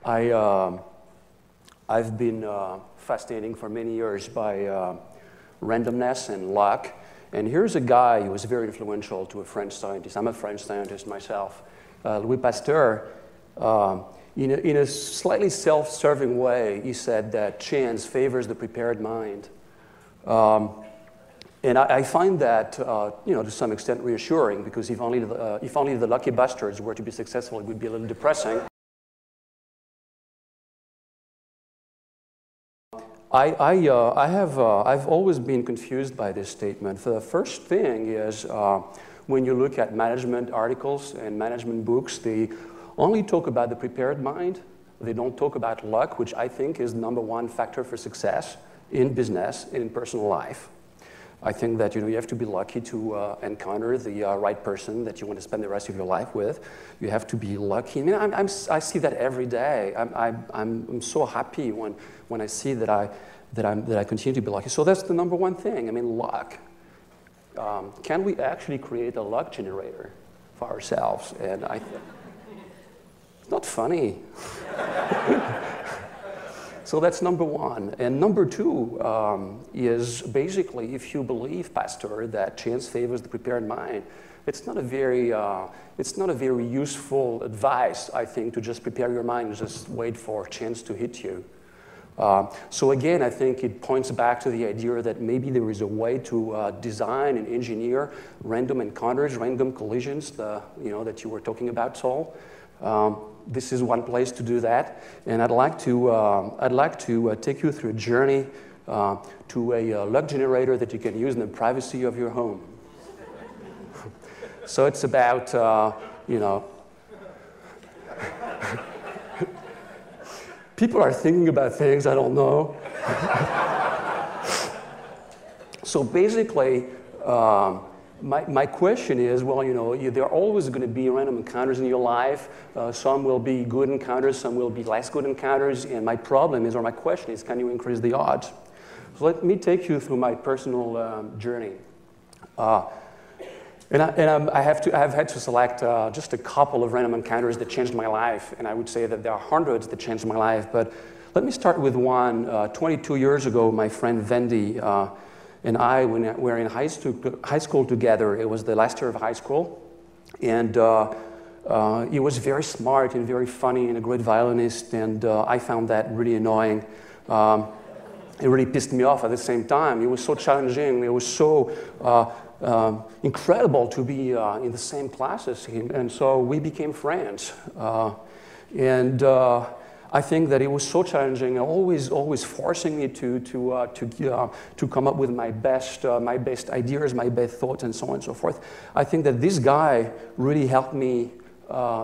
I've been fascinated for many years by randomness and luck. And here's a guy who was very influential to a French scientist. I'm a French scientist myself. Louis Pasteur, in a slightly self-serving way, he said that chance favors the prepared mind. And I find that, to some extent reassuring, because if only the lucky bastards were to be successful, it would be a little depressing. I've always been confused by this statement. The first thing is when you look at management articles and management books, they only talk about the prepared mind. They don't talk about luck, which I think is the #1 factor for success in business and in personal life. I think that you have to be lucky to encounter the right person that you want to spend the rest of your life with. You have to be lucky. I mean, I see that every day. I'm so happy when I see that I continue to be lucky. So that's the #1 thing. I mean, luck. Can we actually create a luck generator for ourselves? And it's not funny. So that's #1. And #2 is basically, if you believe, Pasteur, that chance favors the prepared mind, it's not a very useful advice, I think, to just prepare your mind and just wait for chance to hit you. So again, I think it points back to the idea that maybe there is a way to design and engineer random encounters, random collisions, that you were talking about, Saul. This is one place to do that, and I'd like to take you through a journey to a luck generator that you can use in the privacy of your home. So it's about people are thinking about things I don't know. So basically, my question is, well, there are always going to be random encounters in your life. Some will be good encounters, some will be less good encounters. And my problem is, or my question is, can you increase the odds? So let me take you through my personal journey. I've had to select just a couple of random encounters that changed my life. And I would say that there are hundreds that changed my life. But let me start with one. 22 years ago, my friend Vendy and I were in high school together. It was the last year of high school. And he was very smart and very funny and a great violinist. And I found that really annoying. It really pissed me off at the same time. It was so challenging. It was so incredible to be in the same class as him. And so we became friends. I think that it was so challenging, always forcing me to come up with my best ideas, my best thoughts, and so on and so forth. I think that this guy really helped me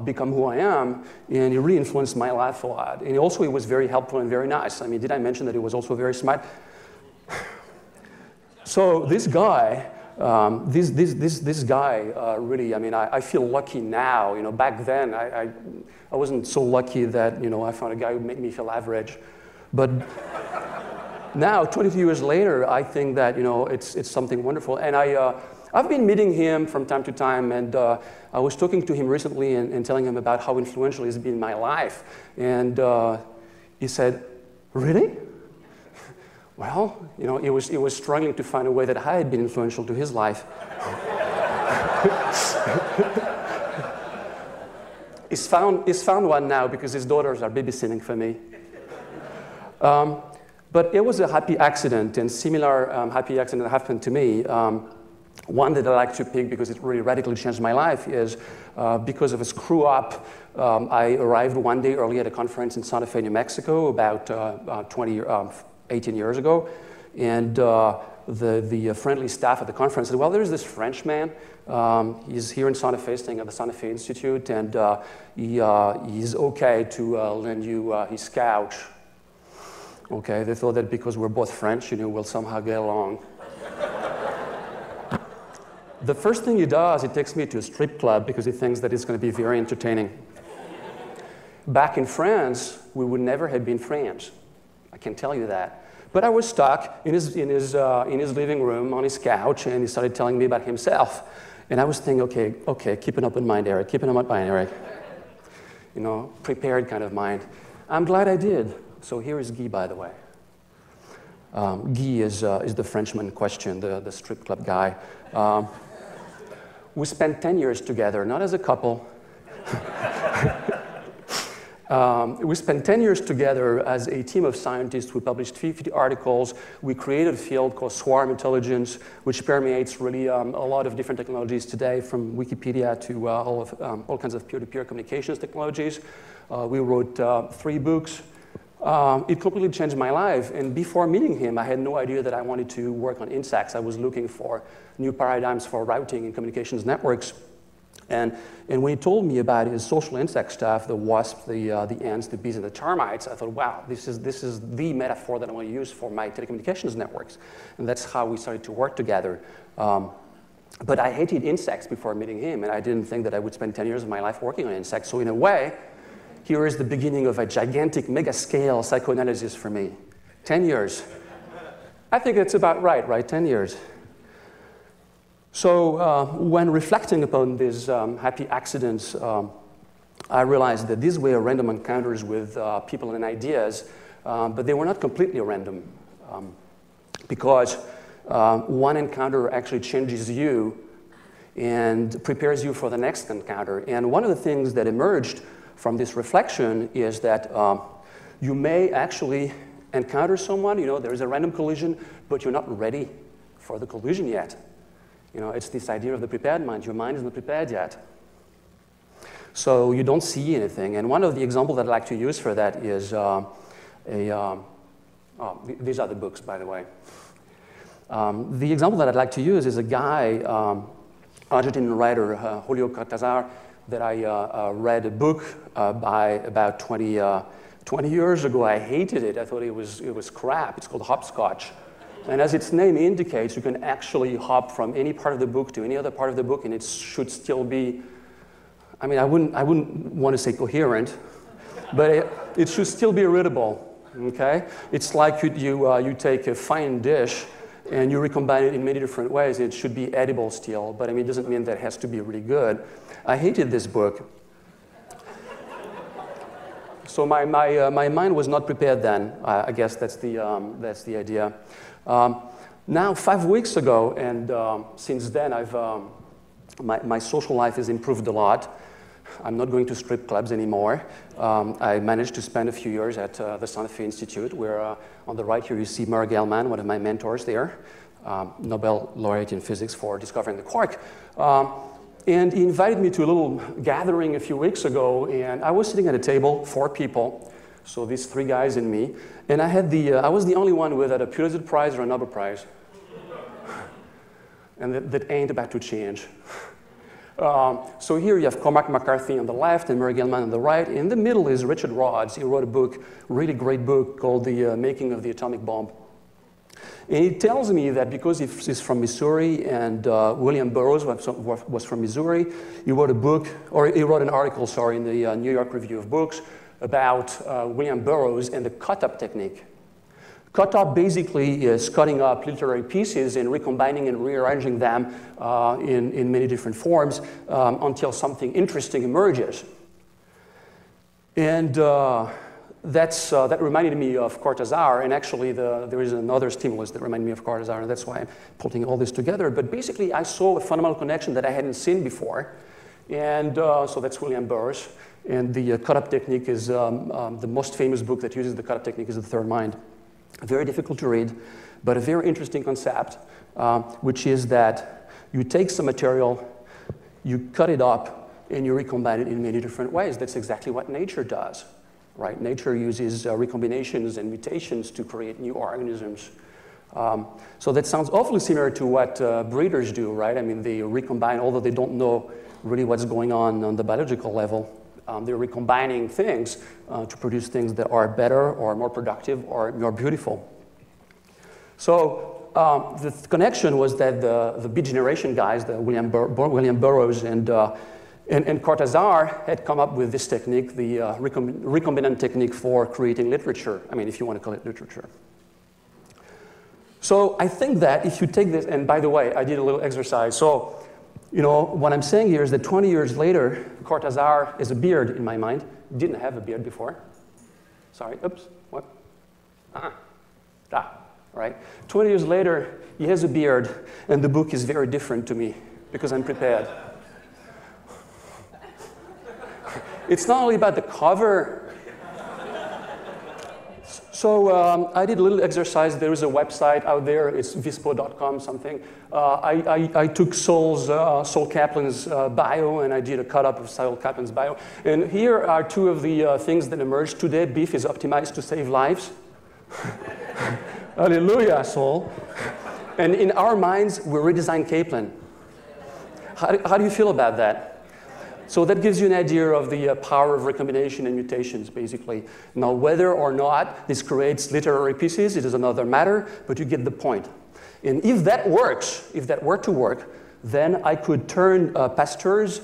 become who I am, and he really influenced my life a lot. And also, he was very helpful and very nice. I mean, did I mention that he was also very smart? So this guy. This guy really, I mean, I feel lucky now. Back then, I wasn't so lucky that, I found a guy who made me feel average. But now, 22 years later, I think that, it's something wonderful. And I've been meeting him from time to time, and I was talking to him recently and telling him about how influential he's been in my life. And he said, "Really?" Well, he was struggling to find a way that I had been influential to his life. He's found one now because his daughters are babysitting for me. But it was a happy accident, and similar happy accident happened to me. One that I like to pick because it really radically changed my life is because of a screw up. I arrived one day early at a conference in Santa Fe, New Mexico, about 18 years ago, and the friendly staff at the conference said, "Well, there's this Frenchman. He's here in Santa Fe, staying at the Santa Fe Institute, and he's okay to lend you his couch." Okay, they thought that because we're both French, we'll somehow get along. The first thing he does, he takes me to a strip club because he thinks that it's going to be very entertaining. Back in France, we would never have been friends. I can tell you that. But I was stuck in his living room on his couch, and he started telling me about himself. And I was thinking, okay, keep an open mind, Eric. Keep an open mind, Eric. Prepared kind of mind. I'm glad I did. So here is Guy, by the way. Guy is the Frenchman in question, the strip club guy. We spent 10 years together, not as a couple. We spent 10 years together as a team of scientists. We published 50 articles. We created a field called swarm intelligence, which permeates really a lot of different technologies today, from Wikipedia to all kinds of peer-to-peer communications technologies. We wrote 3 books. It completely changed my life. And before meeting him, I had no idea that I wanted to work on insects. I was looking for new paradigms for routing and communications networks. And when he told me about his social insect stuff, the wasps, the ants, the bees, and the termites, I thought, wow, this is the metaphor that I want to use for my telecommunications networks. And that's how we started to work together. But I hated insects before meeting him, and I didn't think that I would spend 10 years of my life working on insects. So in a way, here is the beginning of a gigantic, mega-scale psychoanalysis for me. 10 years. I think it's about right, 10 years. So when reflecting upon these happy accidents, I realized that these were random encounters with people and ideas, but they were not completely random, because one encounter actually changes you and prepares you for the next encounter. And one of the things that emerged from this reflection is that you may actually encounter someone, there is a random collision, but you're not ready for the collision yet. It's this idea of the prepared mind. Your mind is not prepared yet. So you don't see anything. And one of the examples that I like to use for that is these are the books, by the way. The example that I'd like to use is a guy, Argentinian writer, Julio Cortázar, that I read a book by about 20 years ago. I hated it. I thought it was crap. It's called Hopscotch. And as its name indicates, you can actually hop from any part of the book to any other part of the book, and it should still be, I wouldn't want to say coherent, but it should still be readable, okay? It's like you take a fine dish and you recombine it in many different ways. It should be edible still, but it doesn't mean that it has to be really good. I hated this book. So my mind was not prepared then. I guess that's the idea. Now, 5 weeks ago, and since then, my social life has improved a lot. I'm not going to strip clubs anymore. I managed to spend a few years at the Santa Fe Institute, where on the right here you see Murray Gell-Mann, one of my mentors there, Nobel laureate in physics for discovering the quark. And he invited me to a little gathering a few weeks ago, and I was sitting at a table, 4 people. So these 3 guys and me, and I was the only one with a Pulitzer Prize or a Nobel Prize, and that ain't about to change. So here you have Cormac McCarthy on the left and Murray Gell-Mann on the right. In the middle is Richard Rhodes. He wrote a book, really great book, called The Making of the Atomic Bomb. And he tells me that because he's from Missouri and William Burroughs was from Missouri, he wrote an article, in the New York Review of Books about William Burroughs and the cut-up technique. Cut-up basically is cutting up literary pieces and recombining and rearranging them in many different forms until something interesting emerges. And that reminded me of Cortázar, and actually there is another stimulus that reminded me of Cortázar, and that's why I'm putting all this together. But basically, I saw a fundamental connection that I hadn't seen before, and so that's William Burroughs. And the cut-up technique is the most famous book that uses the cut-up technique is The Third Mind. Very difficult to read, but a very interesting concept, which is that you take some material, you cut it up, and you recombine it in many different ways. That's exactly what nature does, right? Nature uses recombinations and mutations to create new organisms. So that sounds awfully similar to what breeders do, right? They recombine, although they don't know really what's going on the biological level. They're recombining things to produce things that are better or more productive or more beautiful. So the connection was that the Beat Generation guys, the William Burroughs and Cortázar had come up with this technique, the recombinant technique for creating literature. If you want to call it literature. So I think that if you take this, and by the way, I did a little exercise. So what I'm saying here is that 20 years later, Cortázar has a beard in my mind. Didn't have a beard before. Sorry, oops, what? Right? 20 years later, he has a beard, and the book is very different to me because I'm prepared. It's not only about the cover. So I did a little exercise. There is a website out there. It's vispo.com something. I took Sol Kaplan's bio, and I did a cut-up of Sol Kaplan's bio. And here are two of the things that emerged today. BIF is optimized to save lives. Hallelujah, Sol. And in our minds, we redesigned Kaplan. How do you feel about that? So that gives you an idea of the power of recombination and mutations, basically. Now, whether or not this creates literary pieces, it is another matter, but you get the point. And if that works, if that were to work, then I could turn Pasteur's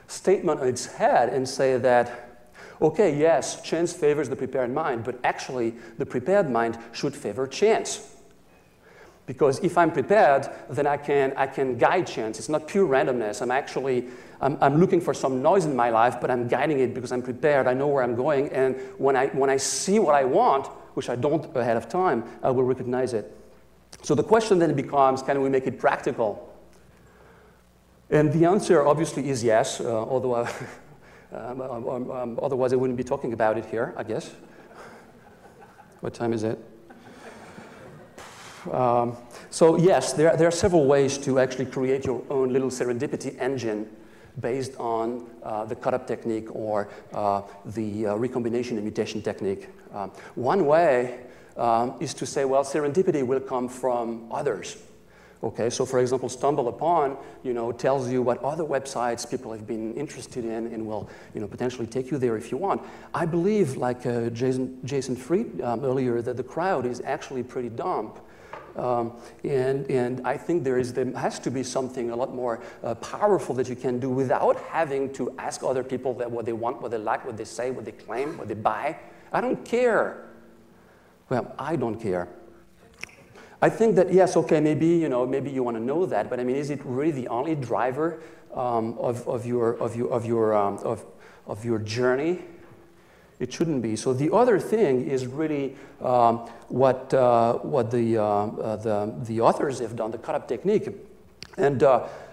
statement on its head and say that, okay, yes, chance favors the prepared mind, but actually the prepared mind should favor chance. Because if I'm prepared, then I can guide chance. It's not pure randomness. I'm looking for some noise in my life, but I'm guiding it because I'm prepared. I know where I'm going, and when I see what I want, which I don't ahead of time, I will recognize it. So the question then becomes, can we make it practical? And the answer obviously is yes, although otherwise I wouldn't be talking about it here, I guess. What time is it? So yes, there are several ways to actually create your own little serendipity engine based on the cut-up technique or the recombination and mutation technique. One way is to say, well, serendipity will come from others. Okay, so for example, Stumble Upon, tells you what other websites people have been interested in and will, potentially take you there if you want. I believe, like Jason Fried earlier, that the crowd is actually pretty dumb. And I think there has to be something a lot more powerful that you can do without having to ask other people what they want, what they like, what they say, what they claim, what they buy. I don't care. Well, I don't care. I think that, yes, okay, maybe you want to know that, but I mean, is it really the only driver of your journey? It shouldn't be. So the other thing is really what the authors have done, the cut-up technique. And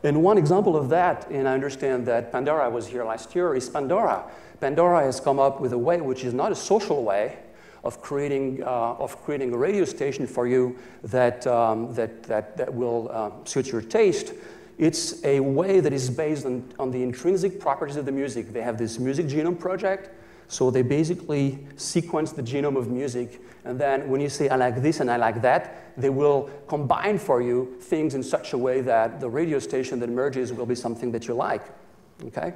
one example of that, and I understand that Pandora was here last year, is Pandora. Pandora has come up with a way which is not a social way of creating a radio station for you that will suit your taste. It's a way that is based on the intrinsic properties of the music. They have this music genome project. So they basically sequence the genome of music, and then when you say, I like this and I like that, they will combine for you things in such a way that the radio station that emerges will be something that you like, okay?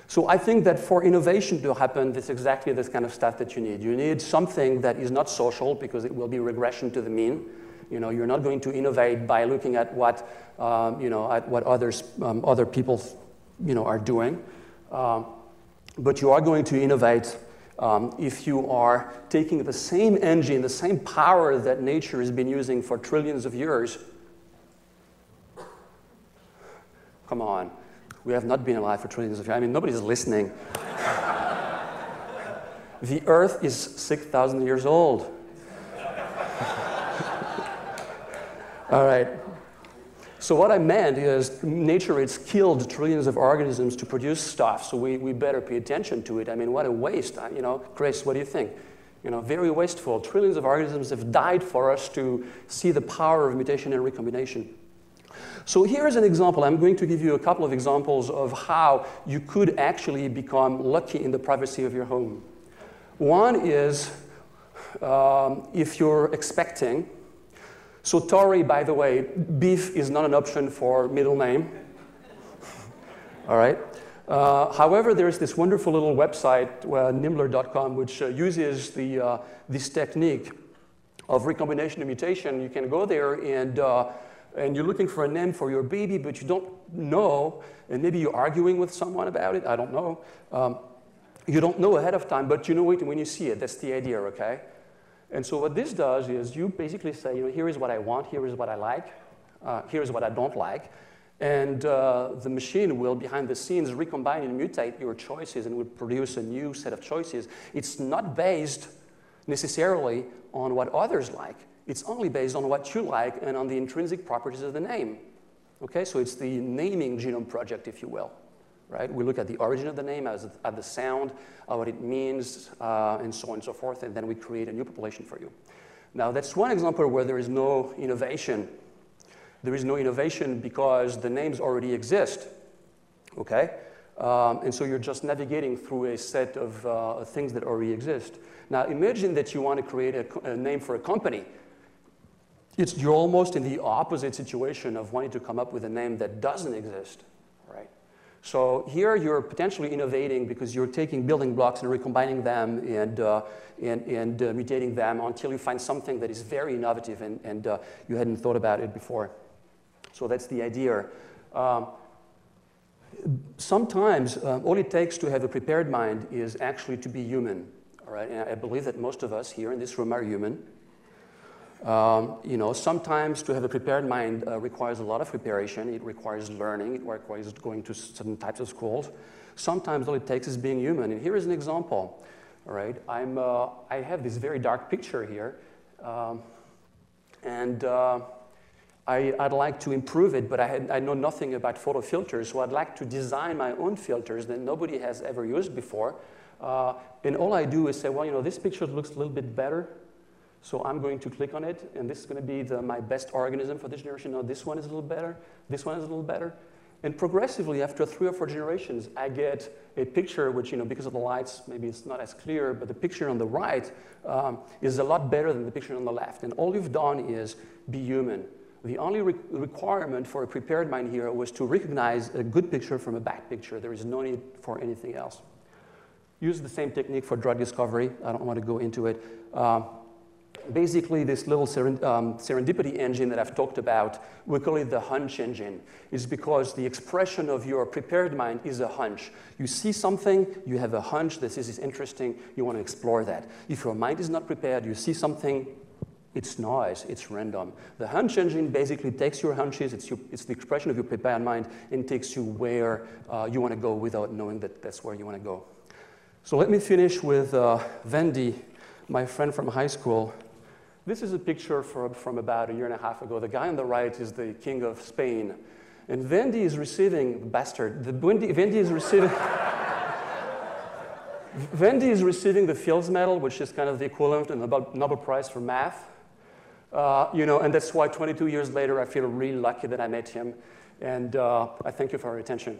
So I think that for innovation to happen, that's exactly this kind of stuff that you need. You need something that is not social because it will be regression to the mean. You're not going to innovate by looking at what, other people, are doing. But you are going to innovate if you are taking the same engine, the same power that nature has been using for trillions of years. Come on. We have not been alive for trillions of years. I mean, nobody's listening. The Earth is 6,000 years old. All right. So what I meant is nature has killed trillions of organisms to produce stuff, so we better pay attention to it. I mean, what a waste. Chris, what do you think? Very wasteful. Trillions of organisms have died for us to see the power of mutation and recombination. So here's an example. I'm going to give you a couple of examples of how you could actually become lucky in the privacy of your home. One is if you're expecting. So Tori, by the way, BIF is not an option for middle name. All right. However, there's this wonderful little website, Nimbler.com, which uses this technique of recombination and mutation. You can go there and you're looking for a name for your baby, but you don't know, and maybe you're arguing with someone about it. I don't know. You don't know ahead of time, but you know it when you see it. That's the idea, okay? And so what this does is you basically say, here is what I want, here is what I like, here is what I don't like. And the machine will, behind the scenes, recombine and mutate your choices and will produce a new set of choices. It's not based necessarily on what others like. It's only based on what you like and on the intrinsic properties of the name. Okay, so it's the naming genome project, if you will. Right? We look at the origin of the name, at the sound, what it means, and so on and so forth, and then we create a new population for you. Now, that's one example where there is no innovation. There is no innovation because the names already exist, okay? And so you're just navigating through a set of things that already exist. Now, imagine that you want to create a name for a company. You're almost in the opposite situation of wanting to come up with a name that doesn't exist, right? So here you're potentially innovating because you're taking building blocks and recombining them and mutating them until you find something that is very innovative and you hadn't thought about it before. So that's the idea. Sometimes all it takes to have a prepared mind is actually to be human. All right? And I believe that most of us here in this room are human. Sometimes to have a prepared mind requires a lot of preparation. It requires learning. It requires going to certain types of schools. Sometimes all it takes is being human. And here is an example. All right? I have this very dark picture here. I'd like to improve it, but I know nothing about photo filters, so I'd like to design my own filters that nobody has ever used before. And all I do is say, well, this picture looks a little bit better, so I'm going to click on it, and this is going to be my best organism for this generation. No, this one is a little better. This one is a little better. And progressively, after 3 or 4 generations, I get a picture which, because of the lights, maybe it's not as clear, but the picture on the right is a lot better than the picture on the left. And all you've done is be human. The only requirement for a prepared mind here was to recognize a good picture from a bad picture. There is no need for anything else. Use the same technique for drug discovery. I don't want to go into it. Basically, this little serendipity engine that I've talked about, we call it the Hunch Engine. It's because the expression of your prepared mind is a hunch. You see something, you have a hunch, this is interesting, you want to explore that. If your mind is not prepared, you see something, it's noise, it's random. The Hunch Engine basically takes your hunches, it's the expression of your prepared mind, and takes you where you want to go without knowing that that's where you want to go. So let me finish with Wendy, my friend from high school. This is a picture from about 1.5 years ago. The guy on the right is the king of Spain. And Wendy is receiving, Wendy is receiving, Wendy is receiving the Fields Medal, which is kind of the equivalent of the Nobel Prize for math. And that's why 22 years later, I feel really lucky that I met him. And I thank you for your attention.